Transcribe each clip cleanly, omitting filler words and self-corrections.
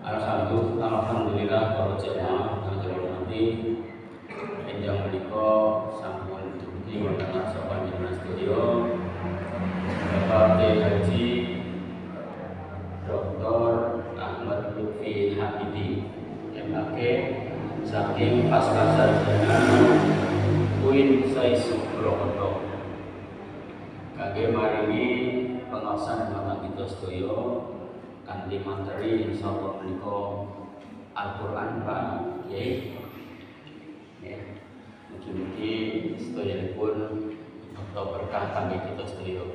Alhamdulillah para jemaah kang dirahmati enjang menika sampun dumugi wonten sopan jenengan studio Bapak Haji Dr. Ahmad Lutfi Hamidi MAK saking Pascasarjana UIN Saisu Purwokerto kangge maringi pengawasan dhateng kita sedaya kanthi materi insyaallah menika Al-Qur'an Pak Kiai. Ya. Mugi-mugi sedayanipun kita berkah kangge kita sedaya.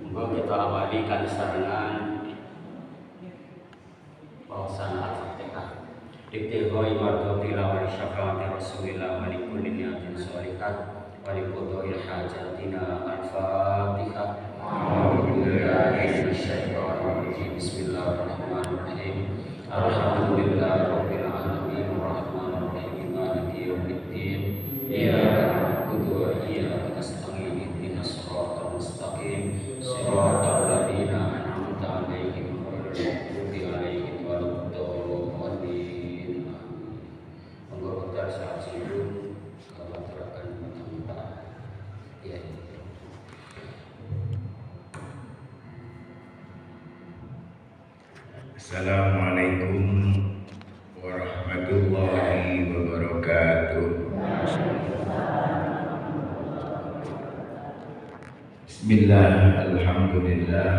Monggo kita awali kanthi sarengan wawasan Al-Fatihah. Ibtighai mardhatillah wa syafaati Rasulillah wa likulli niyatin sholihat wa liqudai hajatina Al-Fatihah. Bismillahirrahmanirrahim. Alhamdulillahirabbil alamin arrahmanirrahim maliki yaumiddin. Iyyaka na'budu wa iyyaka nasta'in ihdinas siratal mustaqim siratal ladzina an'amta 'alaihim ghairil maghdubi 'alaihim waladdallin. Monggo kita sajidu kalaturaken Bapak. Ya. Assalamualaikum warahmatullahi wabarakatuh. Bismillah, alhamdulillah,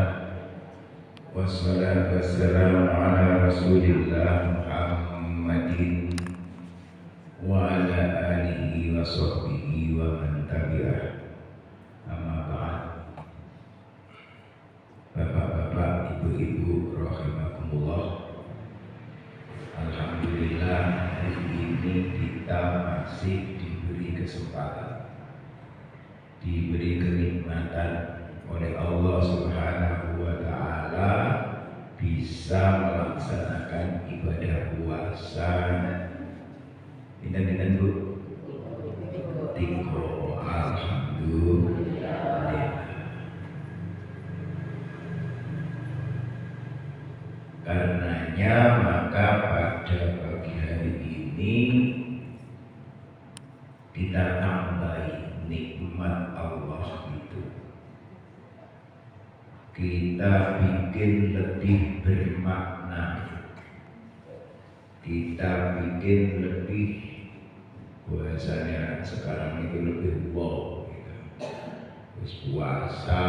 wassalatu wassalamu ala rasulillah Muhammadin wa ala alihi wa sahbihi wa man tabi'ah. Amma ba'd. Bapak-bapak, ibu-ibu rahimakumullah. Alhamdulillah hari ini kita masih diberi kesempatan, diberi kenikmatan oleh Allah Subhanahu wa taala bisa melaksanakan ibadah puasa. Dinten-dinten Bu. Tiga. Alhamdulillah. Karenanya maka pada pagi hari ini kita tambahi nikmat Allah itu, kita bikin lebih bermakna, kita bikin lebih bahasanya sekarang itu lebih wow gitu. Terus puasa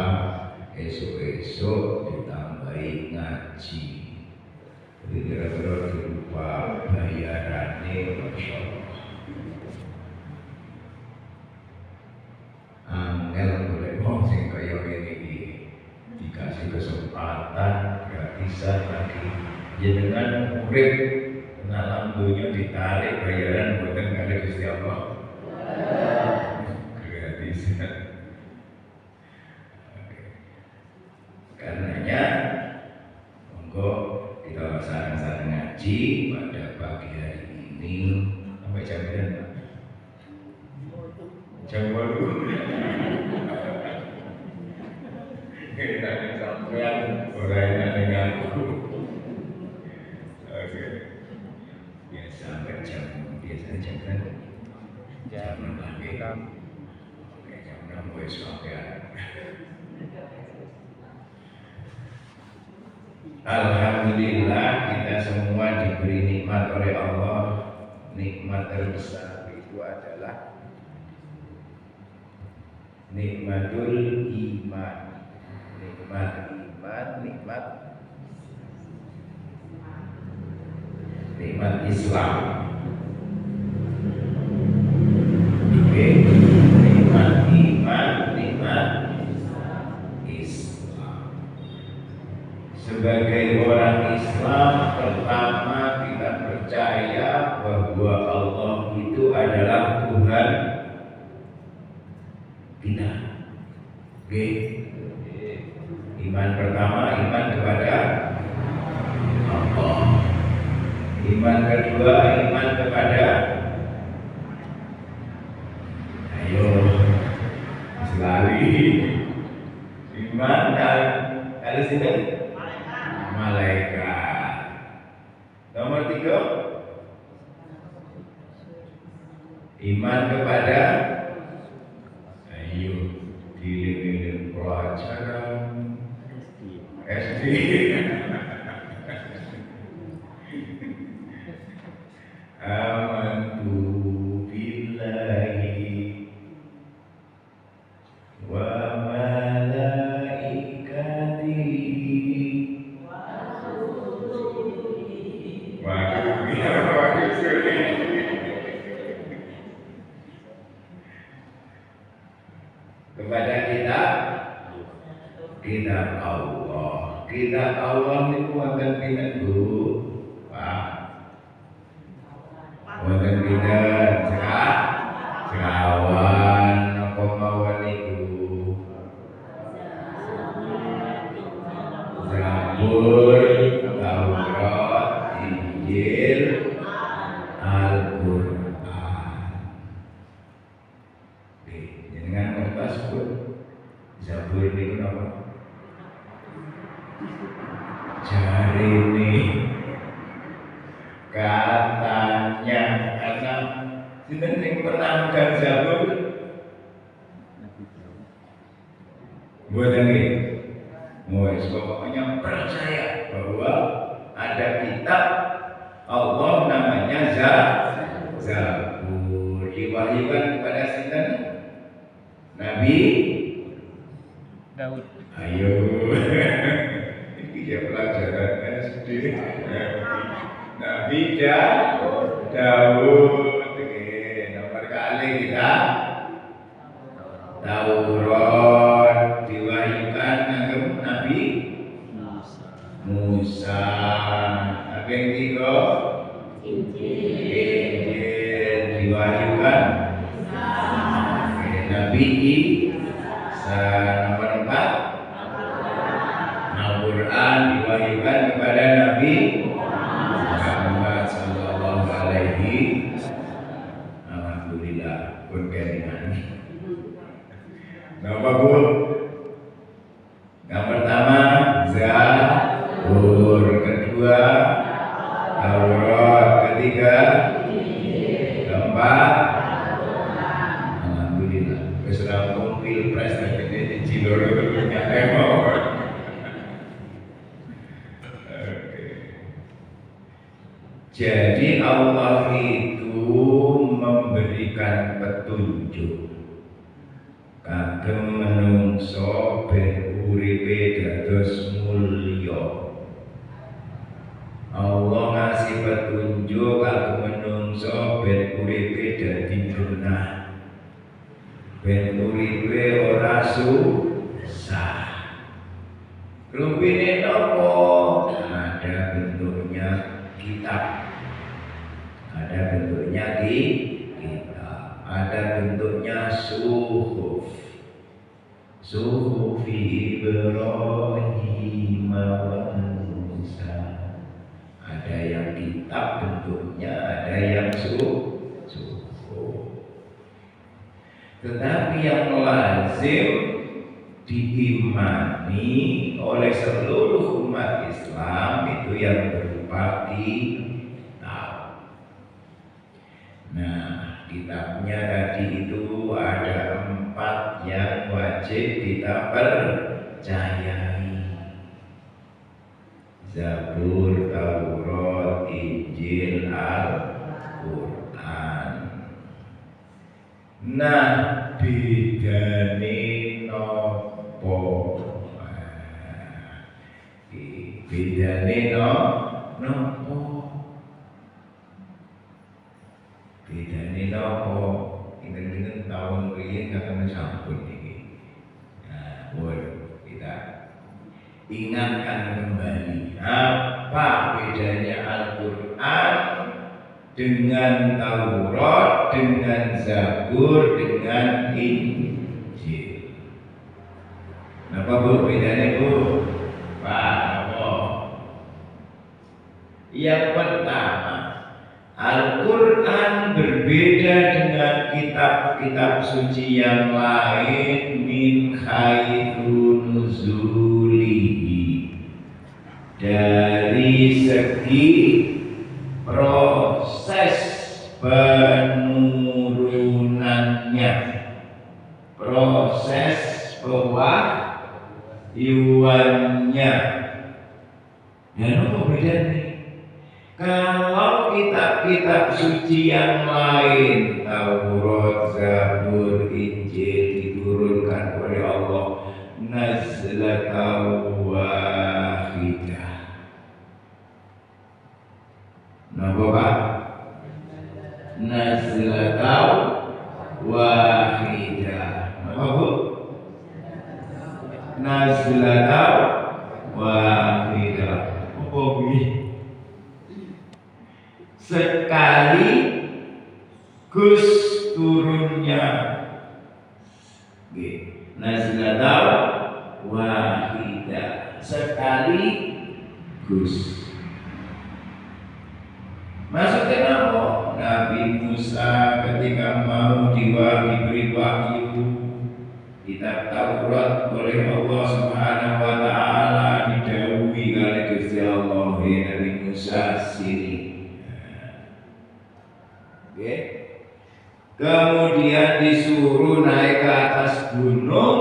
esok-esok ditambahi ngaji. Jadi kira-kira berupa bayarannya Masya Allah. Angel boleh mau sing kaya ini dikasih kesempatan gratisan lagi. Jenengan urip alam dunia ditarik bayaran buatan kali Gusti Allah. Gratisan. Karenanya monggo kita laksanakan ngaji pada pagi hari ini sampai jam berapa? Jam 8. Kita sampean orang dengan aku. Oke. Biasa sampai biasanya jam berapa? Jam 6. Oke, jam 6 wis sampean. Alhamdulillah kita semua diberi nikmat oleh Allah. Nikmat terbesar itu adalah nikmatul iman. Nikmat iman, nikmat Islam. Oke, nikmat iman, nikmat Islam. Sebagai orang Islam, pertama kita percaya bahwa Allah itu adalah Tuhan kita. Oke. Iman pertama, iman kepada Allah. Iman kedua, iman kepada ayo selalu iman dan kalau sini malaikat. itu iman kepada ayo dilihat pelajaran SD. Amantu billahi wa malaikatihi wa kepada kitab Allah. Kitab Allah itu akan kita wonten pinten sekawan apa mawon niku Zabur, Taurat, Injil, Al-Qur'an. Jenengan ngertos pun Zabur niku napa? Jarine katanya karena sinten sing pernah megang Zabur? Mboten nggih. Wes pokoknya percaya bahwa ada kitab Allah namanya Zabur, diwahyukan kepada sinten? Nabi Daud. Ayo. Ini ya pelajaran SD. Nabi Daud. Oke, nomor kali kita Taurat diwahyukan ke Nabi Musa. Apa yang tiga? Injil diwahyukan Nabi Isa. Nomor 4 Al-Quran diwahyukan kepada Nabi Muhammad sallallahu alaihi. Alhamdulillah pun keringan. Napa Bu? Yang pertama Zabur, kedua Taurat, ketiga keempat alhamdulillah. Wis rampung pilpres di Cilor nyatemo. Jadi Allah itu memberikan petunjuk kagem menungso ben uripe dados mulya. Allah ngasih petunjuk kagem menungso ben uripe dadi genah, ben uripe ora susah. Rumpine nopo? Ada bentuknya kitab, ada bentuknya kitab, ada bentuknya suhuf, suhufi Ibrahim wa Musa. Ada yang kitab bentuknya, ada yang suhuf. Tetapi yang lazim diimani oleh seluruh umat Islam itu yang berupa kitab. Nah, kitabnya tadi itu ada 4 yang wajib kita percayai: Zabur, Taurat, Injil, Al-Quran. Nah, bedane nopo? Bedane nopo? Bedane nopo? Inten-inten tahun riyen kakek sampun iki. Nah, boleh kita ingatkan kembali apa bedanya Al-Quran dengan Taurat, dengan Zabur, dengan Injil. Apa Bu bedanya Bu? Pak, apa? Yang pertama, Al-Quran berbeda dengan kitab-kitab suci yang lain min haitsu nuzulihi, dari segi proses penurunannya, proses pewahyuannya. Ya, apa bedanya? Kalau kitab-kitab suci yang lain, Taurat, Zabur, Injil diturunkan oleh Allah nazlatan wahidah. Napa Pak? Nazlatan wahidah. Napa Bu? Nazlatan wahidah. Apa ini? Sekali Gus turunnya. Nazlatan wahidah. Sekali Gus. Maksudnya apa? Nabi Musa ketika mau diberi wahyu kitab Taurat oleh Allah Subhanahu wa taala didhawuhi kali Gusti Allah, Nabi Musa sini. Okay. Kemudian disuruh naik ke atas gunung,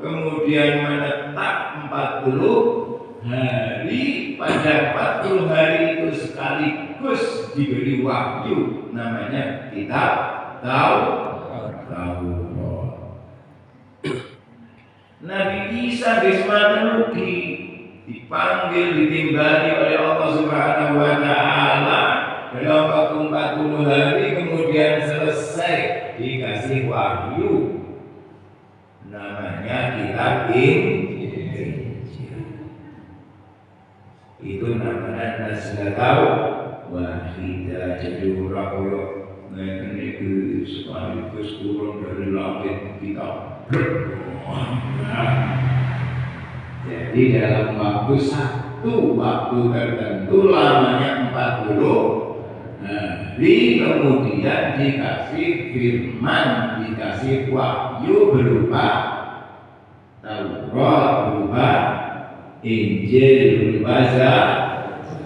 kemudian menetap 40 hari. Pada 40 hari itu sekaligus diberi wahyu, namanya kitab Taurat. Nabi Isa bismillah dipanggil, ditimbali oleh Allah Subhanahu wa taala dalam waktu 40 hari, kemudian selesai dikasih wahyu, namanya kitab Injil. Itu namanya nazlatan wahidah. Jadi ora koyo ngene iki sekaligus turun dari langit kitab. Jadi dalam waktu tertentu lamanya 40 hari, kemudian dikasih firman, dikasih wahyu berupa Taurat, berupa Injil, berupa Zabur.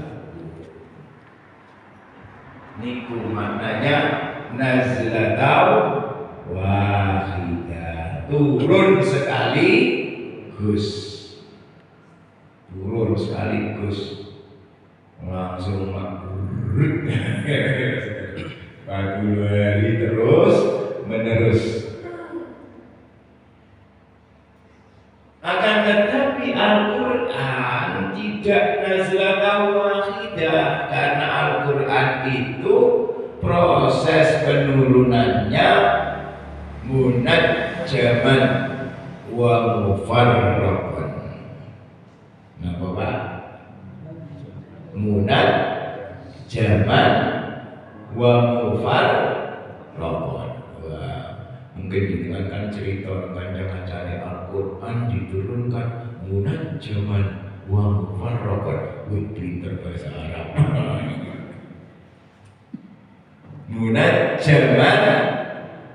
Niku maknanya nazlatan wahidah, turun sekaligus. Turun sekaligus, langsung mabrur. 40 hari terus menerus. Akan tetapi Al-Quran tidak nazlatan wahidah, karena Al-Quran itu proses penurunannya munajjaman wa mufarraqan. Napa Pak? Munajjaman wa mufarraqan. Mungkin dengan cerita kancang-kancane Al-Quran diturunkan munajjaman wa mufarraqan. Pinter bahasa Arab. Munajjaman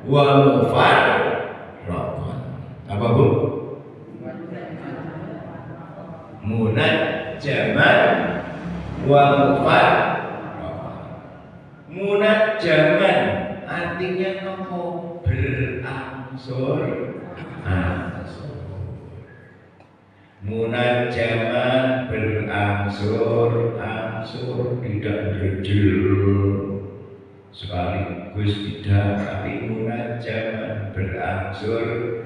wa mufarraqan. Apa Bu? Munajjaman wa mufarraqan. Munajjaman artinya nopo? Berangsur munajjaman berangsur tidak berdil sekaligus, tidak, tapi munajjaman berangsur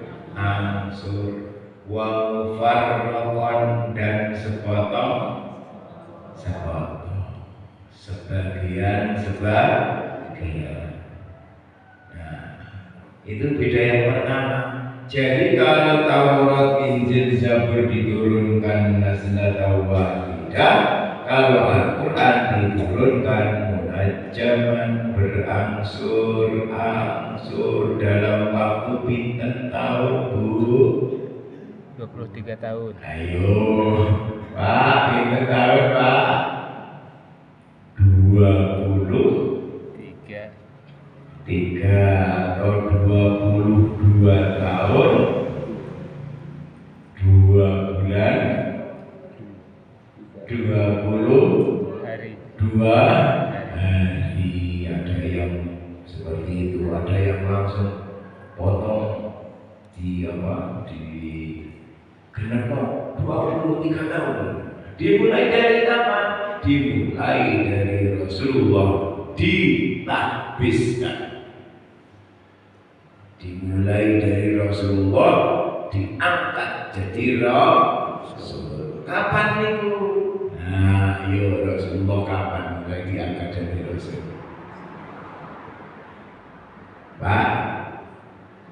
wa mufarraqan, dan sebagian. Itu beda yang pertama. Jadi kalau Taurat, Injil, Zabur diturunkan nazlatan wahidah, kalau Al-Quran diturunkan munajjaman berangsur dalam waktu pinten tahun Bu? 23 tahun. Ayo Pak, pinten tahun Pak? 23 atau 22 tahun 2 bulan 20 hari. 2 hari. Ada yang seperti itu, ada yang langsung potong di genap 23 tahun. Dimulai dari kapan? Dimulai dari Rasulullah ditakbiskan. Dimulai dari Rasulullah diangkat jadi Rasul. Kapan itu? Nah, yo Rasulullah kapan mulai diangkat jadi Rasul? Pak,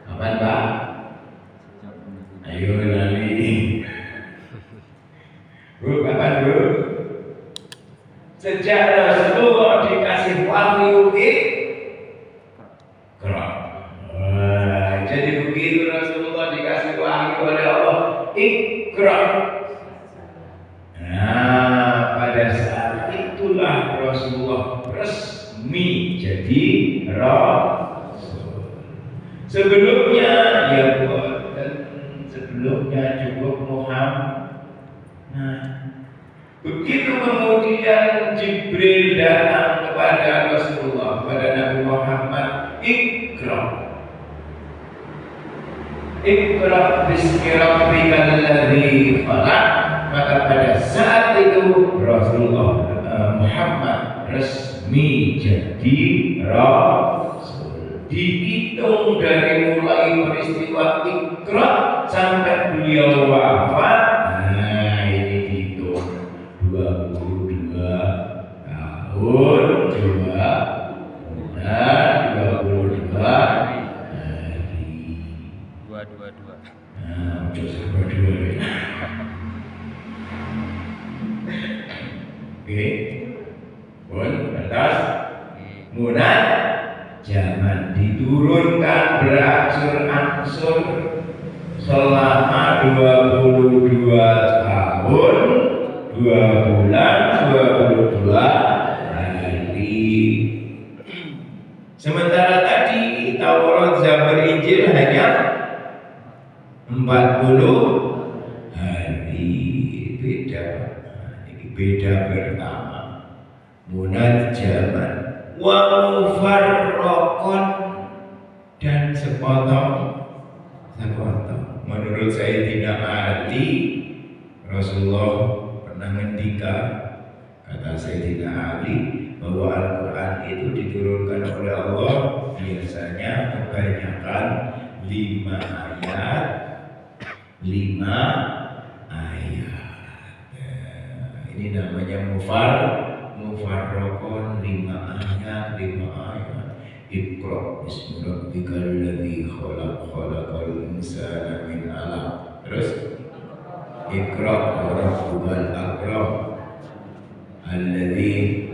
kapan Pak? Ayo nanti. Bu, kapan Bu? Sejak Rasulullah dikasih wahyu Iqra. Jadi begitu Rasulullah dikasih wahyu oleh Allah Iqra. Nah, pada saat itulah Rasulullah resmi jadi Rasul. Sebelumnya ya sebelumnya cukup Muhammad. Nah, begitu kemudian Jibril datang kepada Rasulullah, kepada Nabi Muhammad, Iqra. Iqra bismi rabbikal ladzi khalaq. Maka pada saat itu Rasulullah Muhammad resmi jadi Rasul. Dihitung dari mulai peristiwa Iqra sampai beliau wafat. Nah, ini dihitung 22 tahun, 2 bulan, 22 hari. 222. Nah, udah sampai 2. Oke, pun atas munad zaman diturunkan berangsur-angsur selama 22 tahun, 2 bulan, 22 hari. Sementara tadi Taurat, Zabur, Injil hanya 40 hari. Beda pertama, munad zaman wa mufarraqan dan sepotong. Menurut Sayyidina Ali, Rasulullah pernah ngendika, kata Sayyidina Ali, bahwa Al-Quran itu diturunkan oleh Allah biasanya kebanyakan 5 ayat. Ini namanya mufarraqon, 5 ayat. Iqra bismi rabbikal ladzi khalaq, khalaqal insana min 'alaq. Terus Iqra wa rabbukal akram alladzi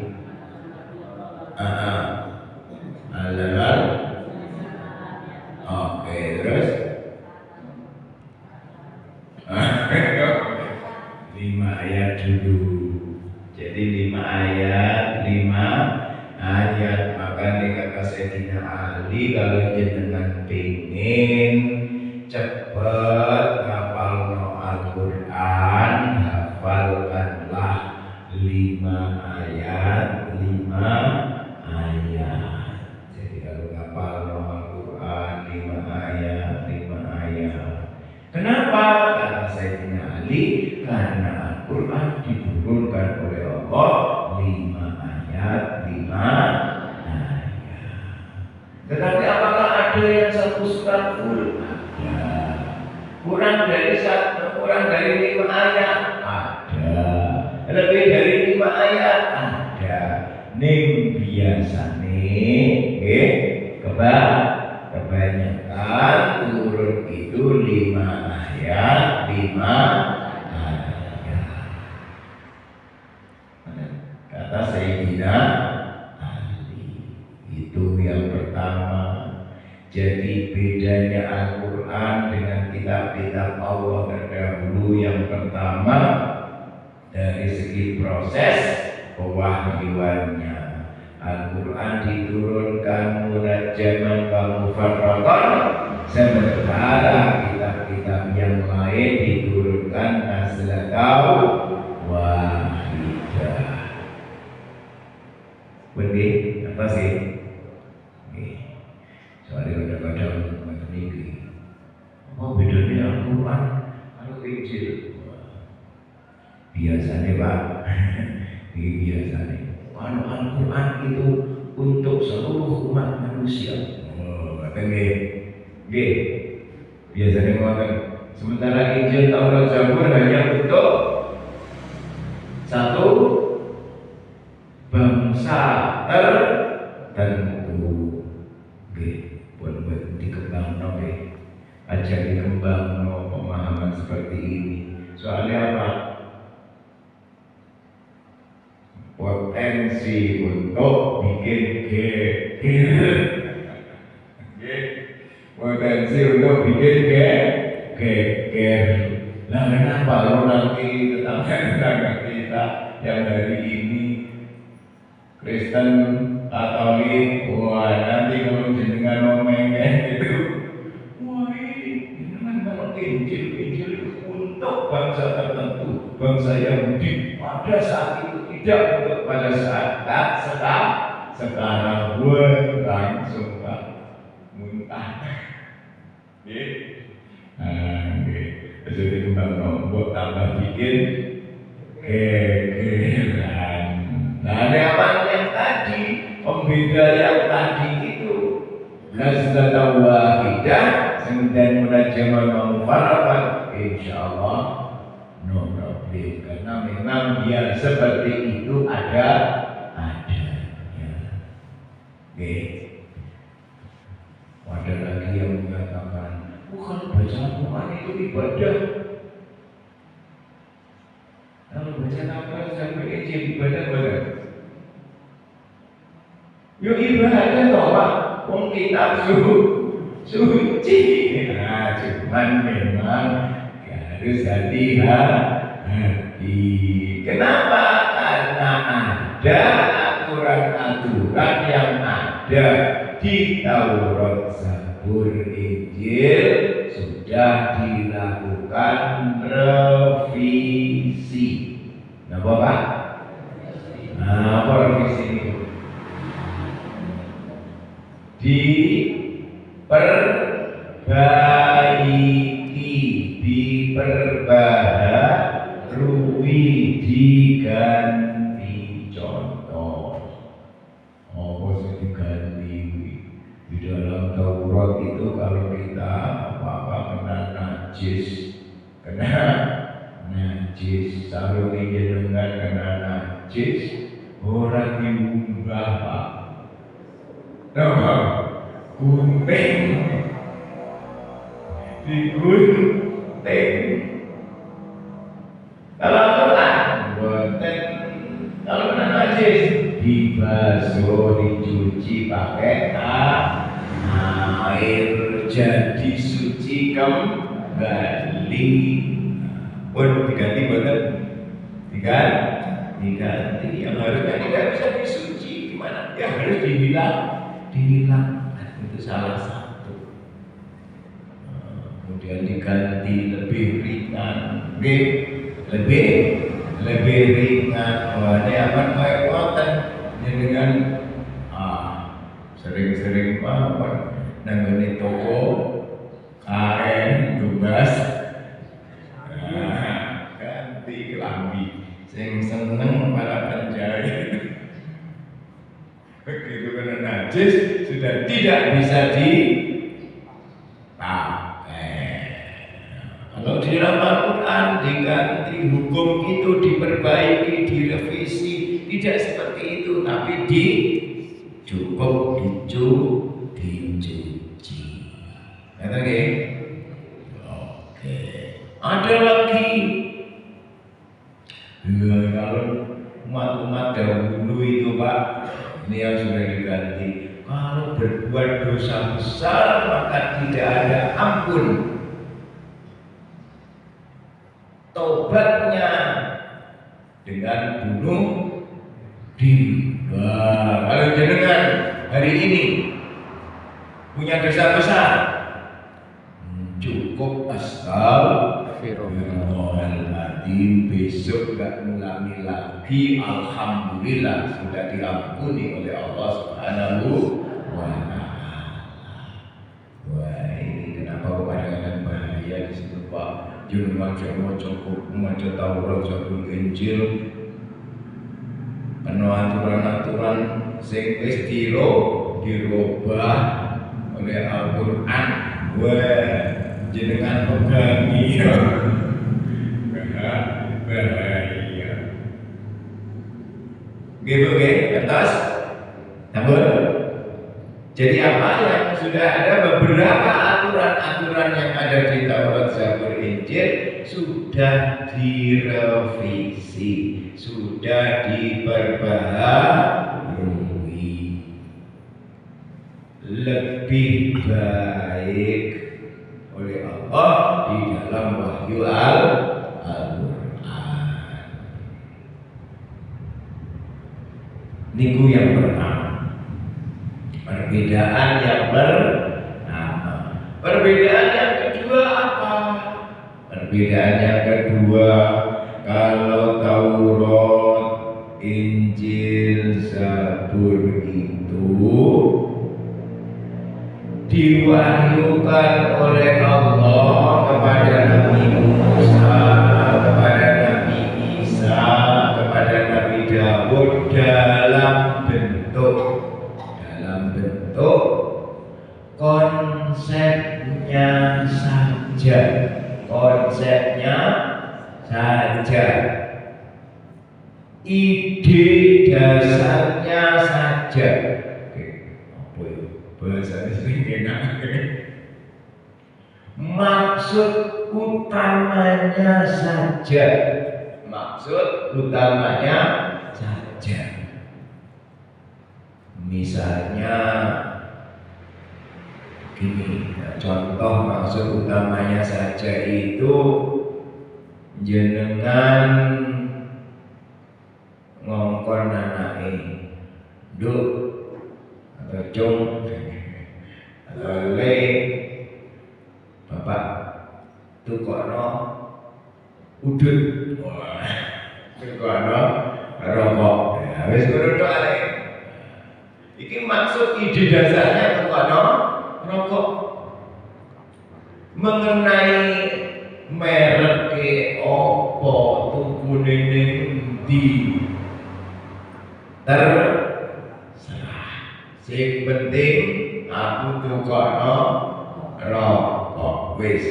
alamal. Oke, terus 5 ayat dulu. Jadi 5 ayat. Makanya kata Sayyidina Ali, kalau jenengan pengen cepet hafalno Al-Quran, hafalkanlah 5 ayat. Jadi kalau hafalno Al-Quran 5 ayat. Kenapa? Kata Sayyidina Ali, karena Al-Quran diturunkan oleh Allah 5 ayat. Tetapi apakah ada yang 1 surat full? Ada. Kurang dari 5 ayat? Ada. Lebih dari 5 ayat? Ada. Ning biasane kebanyakan turun itu 5 ayat. Kata Sayyidina Ali. Itu yang pertama. Jadi bedanya Al-Quran dengan kitab-kitab Allah terdahulu, yang pertama dari segi proses pewahyuannya. Al-Quran diturunkan munajjaman wa mufarraqan, sementara kitab-kitab yang lain diturunkan nazlatan wahidah. Benih apa sih? Soalnya kadang-kadang macam ini. Apa bedanya Al-Quran kalau Injil? Biasanya Pak, ini biasanya. Kalau Al-Quran itu untuk seluruh umat manusia. Oh, katanya, biasanya ngomong. Sementara Injil, Taurat, Zabur hanya untuk satu bangsa tertentu. Buat dikembang ajak dikembang pemahaman seperti ini. Soalnya apa? Potensi untuk bikin geger. Potensi untuk bikin geger. Nah, kenapa lo nanti tetangga kita yang hari ini Kristen, Katolik, wah nanti kalau jenengan ngomongnya gitu, wah ini kan Injil itu untuk bangsa tertentu, bangsa Yahudi. Pada saat itu tidak untuk pada saat sekarang gue langsung muntah. Jadi kembang nombok tambah bikin gegeran. Nah, ada apa yang tadi? Pembeda yang tadi itu lazatan wahidah dan munajaman mufarraqan insyaallah no problem karena memang dia seperti itu adanya. Ada lagi yang mengatakan bukan baca Al-Quran itu ibadah. Kalau baca Al-Quran sampai Injil ibadah benar. Yo ibadah toh Pak, wong kitab suci. Nah, cuman memang harus hati-hati. Kenapa? Karena ada aturan-aturan yang ada di Taurat, Zabur, Injil sudah dilakukan revisi. Nah, Bapak? Nah, apa revisi itu? Diperbarui, diganti. Contoh apa sih diganti? Di dalam Taurat itu kalau kita apa-apa kena najis, kalau ingin dengan kena najis orang diubah Pak. Gunting, digunting. Kalau kena najis dibasuh, dicuci pakai air jadi suci kembali. Diganti betul? Diganti yang harusnya tidak bisa disuci gimana? Ya harus dihilangkan, itu salah satu. Kemudian diganti lebih ringan, lebih ringan. Ini apa kayak konten dengan sering-sering nanggani toko kain tugas ganti kelambi. Sing seneng para penjahit. Begitu kena najis sudah tidak bisa dipakai. Kalau di dalam Al-Quran diganti, hukum itu diperbaiki, direvisi, tidak seperti itu, tapi cukup dicuci. Kata oke. Ada lagi. Kalau umat-umat dahulu itu Pak, ini yang sudah diganti. Kalau berbuat dosa besar maka tidak ada ampun. Tobatnya dengan bunuh diri. Kalau jenengan hari ini punya dosa besar, cukup astagfirullahaladzim besok nggak ngulangi lagi, alhamdulillah sudah diampuni oleh Allah Subhanahu wa Ta'ala. Wah, ini kenapa kadang-kadang bahaya di situ Pak? Jangan maca Taurat, Zabur, Injil, penuh aturan-aturan sing wis dirubah oleh Al-Qur'an. Wah, jenengan pegangi bahaya. Gitu kertas, tambah. Jadi apa yang sudah ada beberapa aturan-aturan yang ada di Taurat, Zabur, Injil sudah direvisi, sudah diperbaharui, lebih baik oleh Allah di dalam wahyu Al-Quran. Niku yang pertama. Perbedaan yang pertama. Perbedaan yang kedua apa? Perbedaan yang kedua, kalau Taurat, Injil, Zabur itu diwahyukan oleh Allah kepada Nabi Musa, kepada Nabi Isa, kepada Nabi Daud dalam bentuk konsepnya saja, ide dasarnya saja. Apa itu? Bahasanya sering enak. Maksud utamanya saja. Misalnya gini, contoh maksud utamanya saja itu jenengan ngongkon anake nduk atau cung atau le bapak tukono udut, tukono rokok, wis ngono tok ae. Iki maksud ide dasarnya tukono rokok. Mengenai merek opo, tukune ning ndi, terserah. Sing penting aku tukono rokok, wis.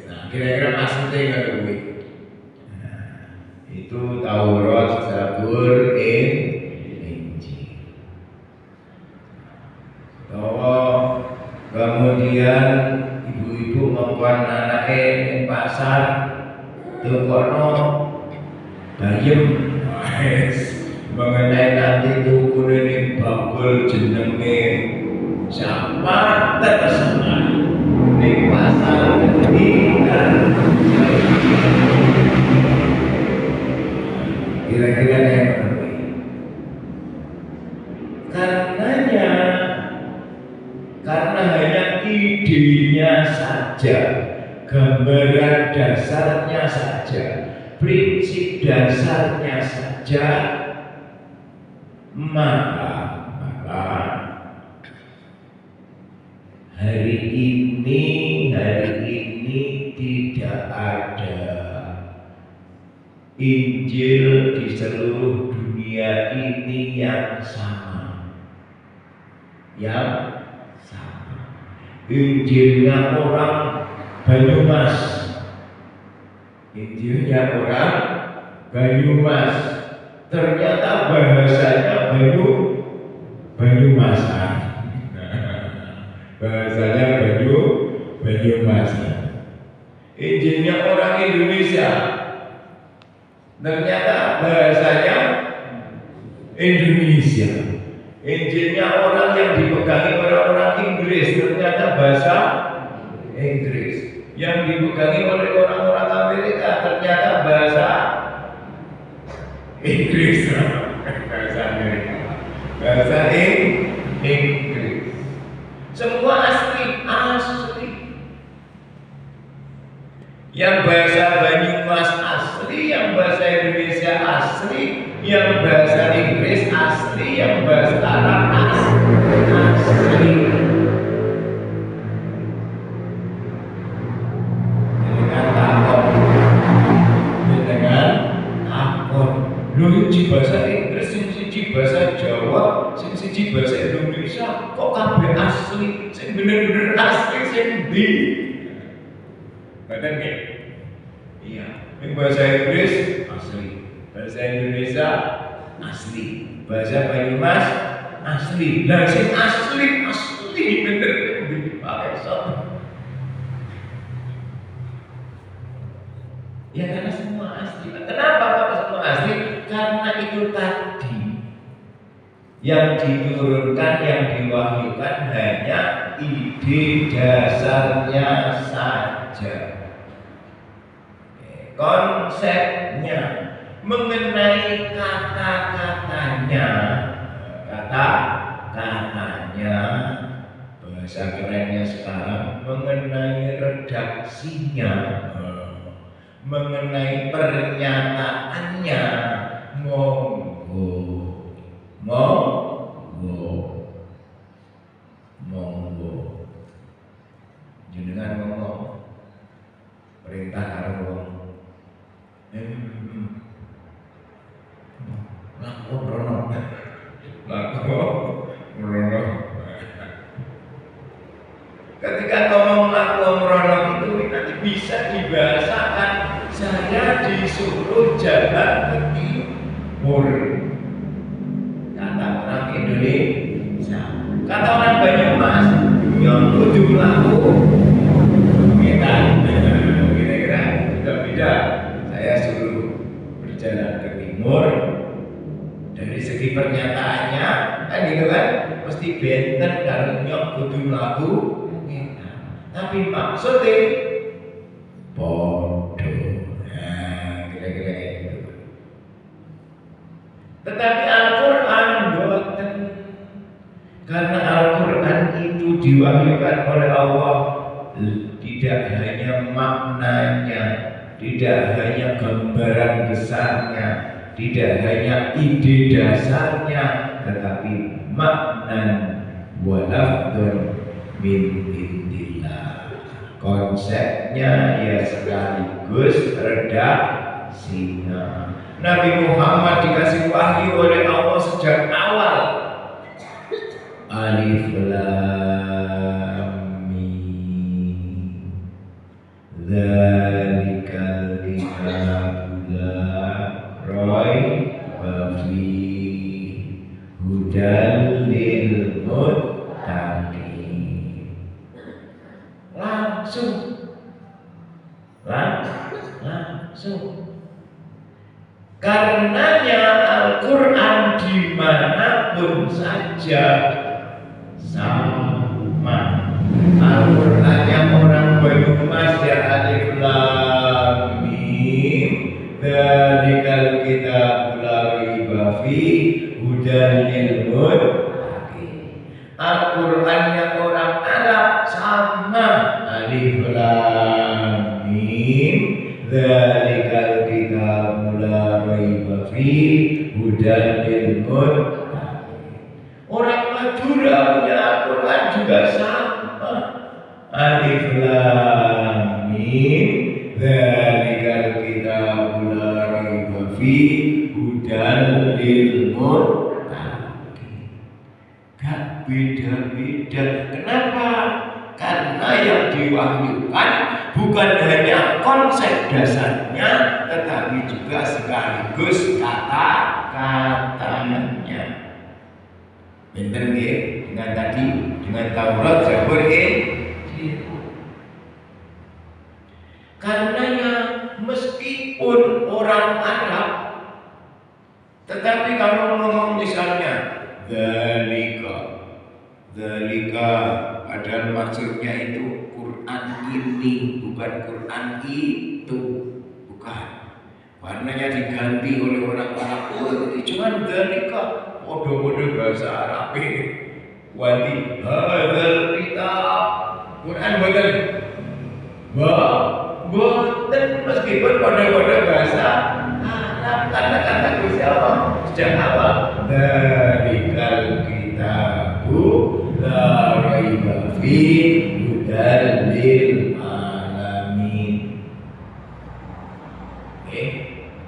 Nah, kira-kira maksudnya ngono kuwi. Itu Taurat, Zabur, Injil. Kemudian ibu-ibu ngongkon anake ning pasar, tukono bayem. Mengenai nanti tukune ning bakul jenenge siapa terserah. Ning pasar kita kira-kira yang karena hanya idenya saja, gambaran dasarnya saja, prinsip dasarnya saja, maka hari ini tidak ada Injil di seluruh dunia ini yang sama. Injilnya orang Banyumas, ternyata bahasanya Banyumasan. Bahasanya Banyumasan. Injilnya orang Indonesia, ternyata bahasanya Indonesia. Injilnya orang yang dipegangi oleh orang Inggris, ternyata bahasa Inggris. Yang dipegangi oleh orang-orang Amerika, ternyata bahasa Inggris. Bahasa Amerika, bahasa Inggris. Semua asli. Yang bahasa Banyumas asli, yang bahasa yang bahasa Inggris asli, yang bahasa Arab asli. Dengan takon. Lho siji bahasa Inggris, siji bahasa Jawa, siji bahasa Indonesia, kok kabeh asli, sing bener-bener asli sing ndi? Ngoten nggih? Iya, yang bahasa Inggris asli, bahasa Indonesia asli, bahasa Banyumas asli. Lah sing asli bener dipakai sama. Ya karena semua asli. Kenapa kok semua asli? Karena itu tadi yang diturunkan, yang diwahyukan hanya ide dasarnya saja. Konsepnya mengenai kata-katanya, bahasa kerennya sekarang mengenai redaksinya, mengenai pernyataannya, monggo jenengan ngomong perintah karo wong Merono. Ketika ngomong laku merono itu nanti bisa dibahasakan. Saya disuruh jalan ke timur. Kata orang Indonesia. Kata orang Banyumas, yang kudu laku. Kita kira-kira juga beda. Saya suruh berjalan ke timur. Dari segi pernyataannya, kan gitu kan, mesti benten kalau nyok kudu laku. Tapi maksudnya bodoh. Nah, kira-kira gitu. Tetapi Al-Quran boten. Karena Al-Quran itu diwahyukan oleh Allah, tidak hanya maknanya, tidak hanya gambaran besarnya, tidak hanya ide dasarnya, tetapi makna wa lafdun min indillah. Konsepnya ya sekaligus redaksinya. Nabi Muhammad dikasih wahyu oleh Allah sejak awal. Alif Lam Mim. Dzalikal kitabu la raiba fihi hudan lil muttaqin. Langsung. Karenanya Al-Quran dimanapun saja sama. Al-Qurannya orang Banyumas ya Alif Lam Mim. Dzalikal kitabu la raiba fihi hudan lil muttaqin. Al-Qurannya orang Arab sama. Alif Lam Mim. Dzalikal kitabu la raiba fihi hudan lil muttaqin. Orang Madura punya Al-Quran juga sama. Alif Lam Mim. Dzalikal kitabu la raiba fihi hudan lil muttaqin. Gak beda-beda. Kenapa? Karena yang diwahyukan bukan hanya konsep dasarnya, tetapi juga sekaligus kata-katanya. Bener nggih? Dengan tadi, dengan Taurat, Zabur, Injil. Karenanya meskipun orang Arab, tetapi kalau ngomong misalnya dzalika, padahal maksudnya itu Quran ini, bukan Quran itu, bukan. Warnanya diganti oleh orang Arab. Cuman dzalika podo-podo bahasa Arab ini. Wati hadzal kitab. Quran boten. Boten meskipun pada bahasa Arab, kata-kata Gusti apa? Sejak apa? Dzalikal kitabu la raiba fihi hudal lil alamin.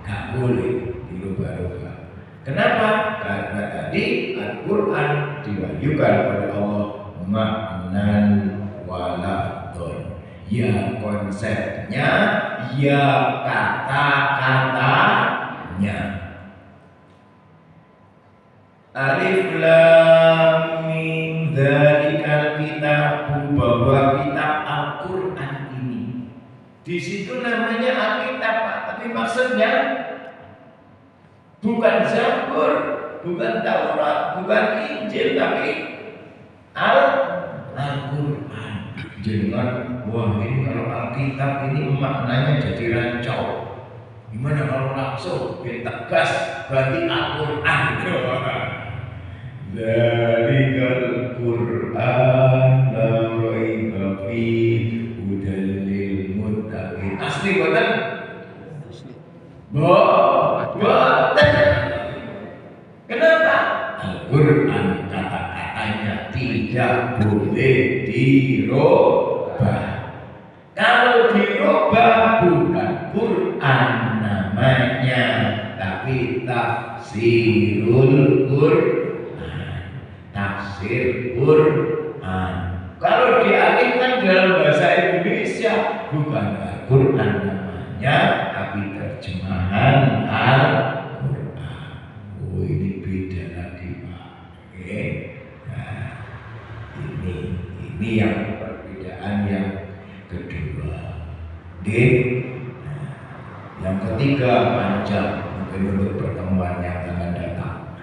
Gak boleh dirubah-rubah. Kenapa? Karena tadi Al-Quran diwahyukan oleh Allah maknan walafdon. Ya konsepnya, ya kata-katanya. Alif lam mim dzalikal kitabu, bahwa kitab Al-Quran ini. Di situ namanya Alkitab, Pak, tapi maksudnya bukan Zabur, bukan Taurat, bukan Injil, tapi Al-Quran. Jangan, wah ini kalau Alkitab ini maknanya jadi rancau. Gimana kalau langsung biar tegas berarti Al-Quran. Dzalikal Qur'an la raiba fihi hudal lil muttaqin. Asli boten? Boten. Kenapa? Al-Quran kata-katanya tidak boleh dirubah. Kalau dirubah bukan Quran namanya, tapi tafsirul Quran, tafsir Quran. Kalau dialihkan dalam bahasa Indonesia bukan Al-Quran namanya, tapi terjemahan Al-Quran. Oh, ini beda lagi, Pak. Oke. Nah, ini yang perbedaan yang kedua. Oke. Yang ketiga panjang, mungkin untuk pertemuan yang akan datang.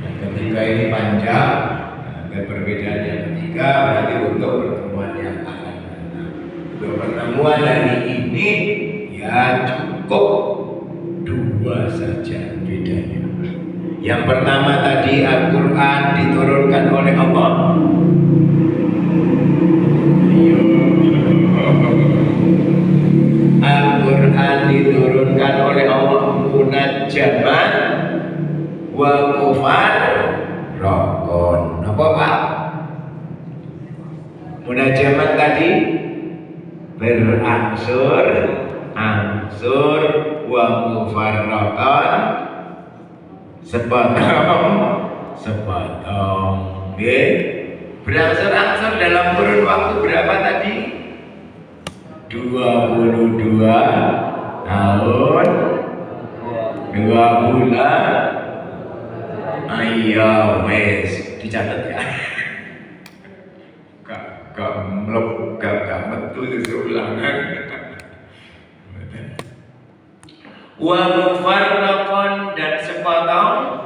Yang ketiga ini panjang, perbedaan yang ketiga berarti untuk pertemuan yang akan datang. Untuk pertemuan hari ini ya cukup dua saja bedanya. Yang pertama tadi Al-Quran diturunkan oleh Allah. Al-Quran diturunkan oleh Allah munajjaman wa mufarraqan. Apa Pak? Munajjaman tadi berangsur angsur wa mufarraqan sepotong. Nggih. Berangsur-angsur dalam kurun waktu berapa tadi? 22 tahun 2 bulan. Ayo wes dicatat ya. Gak melok, gak metu seulangan. Wa mufarraqan dan sepotong.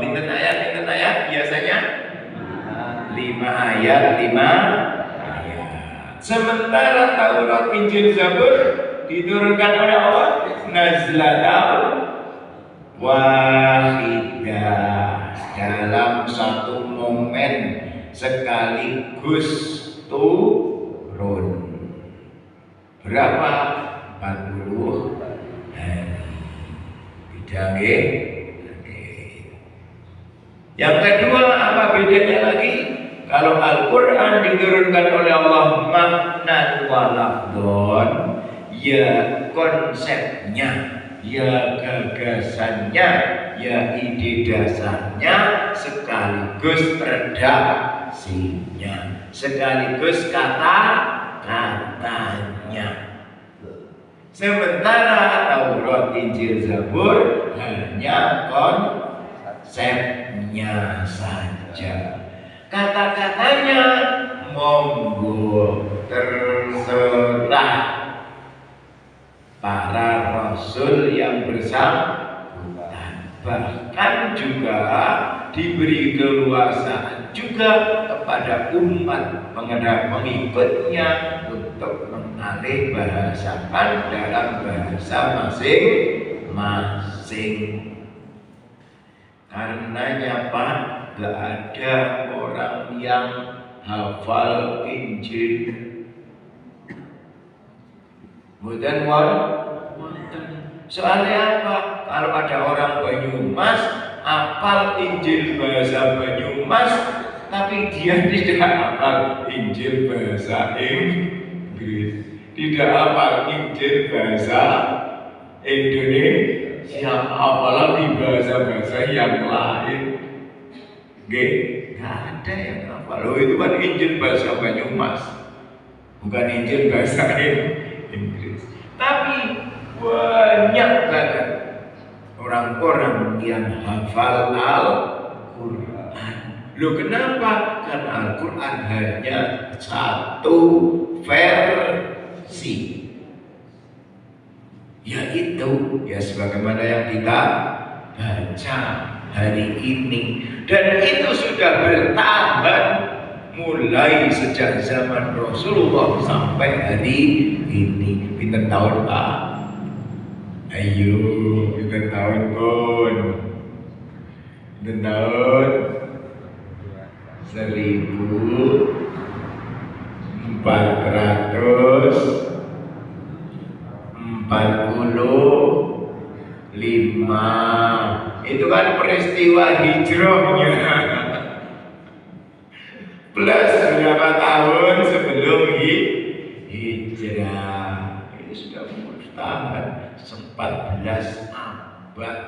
Pinten ayat biasanya 5 ayat. Sementara Taurat, Injil, Zabur diturunkan oleh Allah nazlatan wahidah, dalam satu momen sekaligus turun. Berapa? 40 hari. Beda nggih? Yang kedua, apa bedanya lagi? Kalau Al-Quran diturunkan oleh Allah maknan walafdon, ya konsepnya, ya gagasannya, ya ide dasarnya, sekaligus redaksinya, sekaligus kata-katanya. Sementara Taurat, Injil, Zabur hanya konsepnya saja. Kata-katanya monggo terserah para rasul yang bersangkutan, bahkan juga diberi keleluasaan juga kepada umat pengikutnya untuk mengalih bahasakan dalam bahasa masing-masing. Karenanya Pak, gak ada orang yang hafal Injil. Mboten wonten. Soalnya apa? Kalau ada orang Banyumas hafal Injil bahasa Banyumas, tapi dia tidak hafal Injil bahasa Inggris, tidak hafal Injil bahasa Indonesia, apalagi bahasa-bahasa yang lain. Nggak ada yang hafal. Itu kan Injil bahasa Banyumas, bukan Injil bahasa Inggris. Tapi banyak banget orang-orang yang hafal Al-Quran. Loh kenapa? Karena Al-Quran hanya satu versi, yaitu ya sebagaimana yang kita baca hari ini, dan itu sudah bertahan mulai sejak zaman Rasulullah sampai hari ini. Pinten tahun Pak? Ayo, pinten tahun pun? Pinten tahun? 1445. Itu kan peristiwa hijrahnya. Plus berapa tahun sebelum hijrah. Ini sudah bertahan 14 abad,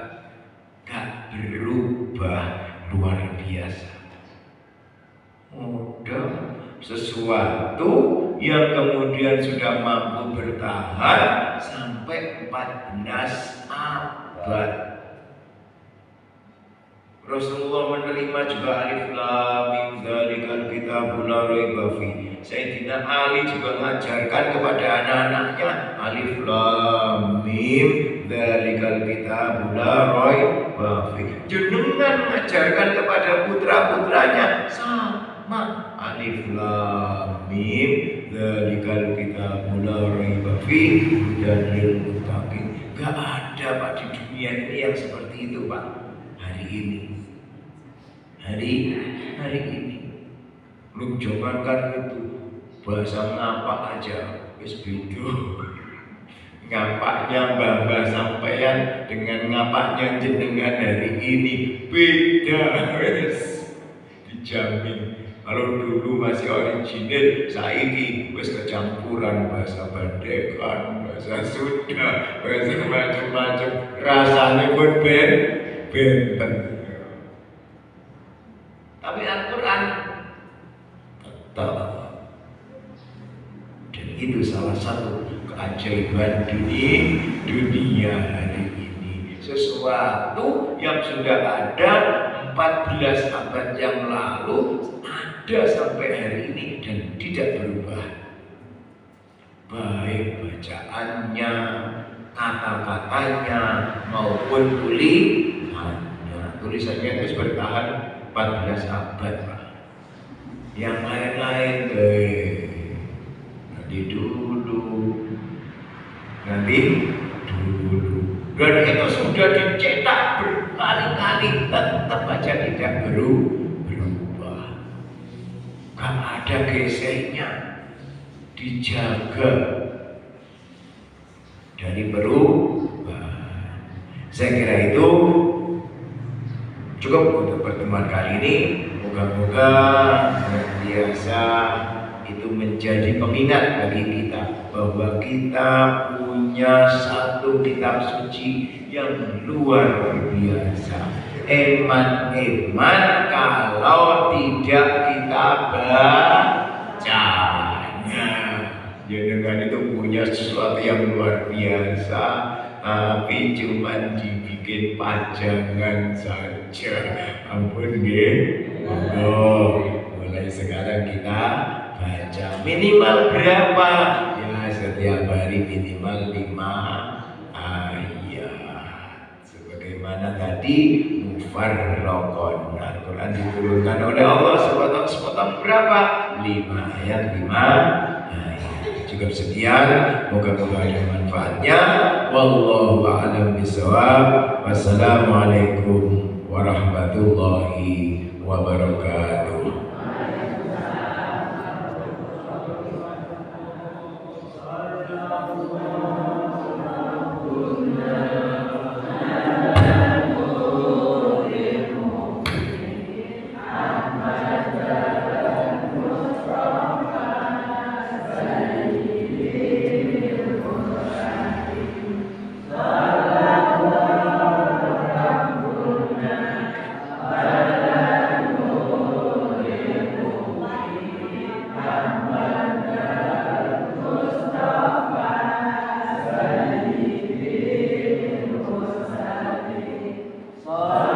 gak berubah, luar biasa. Udah sesuatu yang kemudian sudah mampu bertahan sampai 14 abad. Rasulullah menerima juga alif lam mim dzalikal kitabul la raiba fi. Sayyidina Ali juga mengajarkan kepada anak-anaknya alif lam mim dzalikal kitabul la raiba fi. Jenengan mengajarkan kepada putra-putranya sama alif lam mim dzalikal kitabul la raiba fi dan lil muttaqin. Gak ada Pak di dunia ini yang seperti itu Pak. Hari ini lu jangankan itu bahasa ngapak aja wis beda. Ngapaknya mbah-mbah sampeyan dengan ngapaknya jenengan hari ini beda wis dijamin. Kalau dulu masih original, saiki wis kecampuran bahasa Bandekan, bahasa Sunda, bahasa macam-macam, rasanya pun benten. Tapi Al-Quran tetap, dan itu salah satu keajaiban dunia hari ini. Sesuatu yang sudah ada 14 abad yang lalu ada sampai hari ini dan tidak berubah, baik bacaannya, kata-katanya maupun tulisannya itu bertahan 14 abad Pak. Yang lain-lain nanti dulu dan itu sudah dicetak berkali-kali, tetap aja tidak berubah. Gak ada geseknya, dijaga dari perubahan. Saya kira itu cukup untuk pertemuan kali ini. Moga-moga biasa itu menjadi pengingat bagi kita bahwa kita punya satu kitab suci yang luar biasa. Eman kalau tidak kita bacanya. Jangan itu punya sesuatu yang luar biasa, tapi cuma dibikin pajangan saja. Ampun nggih. Mulai sekarang kita baca minimal berapa? Ya setiap hari minimal 5 ayat. Sebagaimana tadi mufarraqon, Al-Quran diturunkan oleh Allah sepotong-sepotong berapa? 5 ayat, 5 ayat. Cukup sekian, moga-moga ada manfaatnya. Wallahu a'lam bishawab. Wassalamualaikum warahmatullahi wabarakatuh. Sholawat